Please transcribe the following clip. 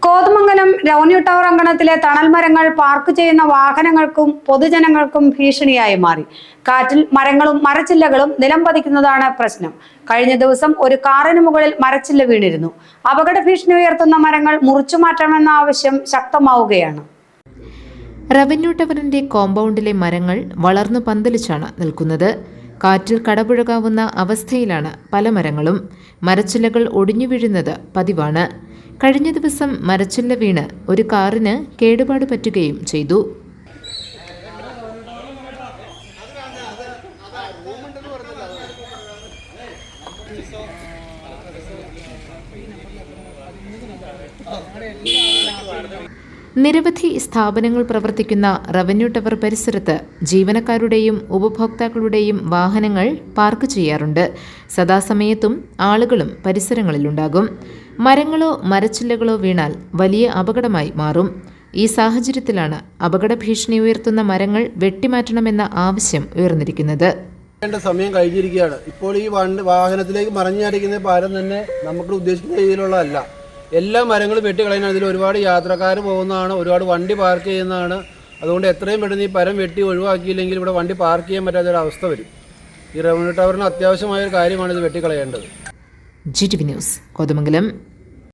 Kothamangalam revenue tower അങ്കണത്തിലെ തണൽ മരങ്ങൾ park ചെയ്യുന്ന വാഹനങ്ങൾക്കും പൊതുജനങ്ങൾക്കും ഭീഷണിയായി മാറി. കാറ്റിൽ മരങ്ങളും മരച്ചില്ലകളും നിലം പതിക്കുന്നതാണ് പ്രശ്നം. കഴിഞ്ഞ ദിവസം ഒരു കാറിന് മുകളിൽ മരച്ചില്ല വീണിരുന്നു. അപകട ഭീഷണി ഉയർത്തുന്ന മരങ്ങൾ മുറിച്ചു മാറ്റണമെന്ന ആവശ്യം ശക്തമാവുകയാണ്. റവന്യൂ ടവറിന്റെ കോമ്പൗണ്ടിലെ മരങ്ങൾ വളർന്നു പന്തലിച്ചാണ് നിൽക്കുന്നത്. കാറ്റിൽ കടപുഴകാവുന്ന അവസ്ഥയിലാണ് പല മരങ്ങളും. മരച്ചില്ലകൾ ഒടിഞ്ഞു വീഴുന്നത് പതിവാണ്. കഴിഞ്ഞ ദിവസം മരച്ചില്ല വീണ് ഒരു കാറിന് കേടുപാട് പറ്റുകയും ചെയ്തു. നിരവധി സ്ഥാപനങ്ങൾ പ്രവർത്തിക്കുന്ന റവന്യൂ ടവർ പരിസരത്ത് ജീവനക്കാരുടെയും ഉപഭോക്താക്കളുടെയും വാഹനങ്ങൾ പാർക്ക് ചെയ്യാറുണ്ട്. സദാസമയത്തും ആളുകളും പരിസരങ്ങളിലുണ്ടാകും. മരങ്ങളോ മരച്ചില്ലകളോ വീണാൽ വലിയ അപകടമായി മാറും. ഈ സാഹചര്യത്തിലാണ് അപകട ഭീഷണി ഉയർത്തുന്ന മരങ്ങൾ വെട്ടിമാറ്റണമെന്ന ആവശ്യം ഉയർന്നിരിക്കുന്നത്. സമയം കഴിഞ്ഞിരിക്കുകയാണ്. ഇപ്പോൾ ഈ വാഹനത്തിലേക്ക് മറിഞ്ഞടിക്കുന്ന പാലം തന്നെ നമുക്ക് ഉദ്ദേശിക്കുന്ന രീതിയിലുള്ളതല്ല. എല്ലാ മരങ്ങളും വെട്ടിക്കളയുന്ന ഇതിൽ ഒരുപാട് യാത്രക്കാർ പോകുന്നതാണ്, ഒരുപാട് വണ്ടി പാർക്ക് ചെയ്യുന്നതാണ്. അതുകൊണ്ട് എത്രയും പെട്ടെന്ന് ഈ മരം വെട്ടി ഒഴിവാക്കിയില്ലെങ്കിൽ ഇവിടെ വണ്ടി പാർക്ക് ചെയ്യാൻ പറ്റാത്തൊരവസ്ഥ വരും. ഈ റവന്യൂ ടവറിന് അത്യാവശ്യമായൊരു കാര്യമാണ് ഇത് വെട്ടിക്കളയേണ്ടത്. GTV news, Kothamangalam.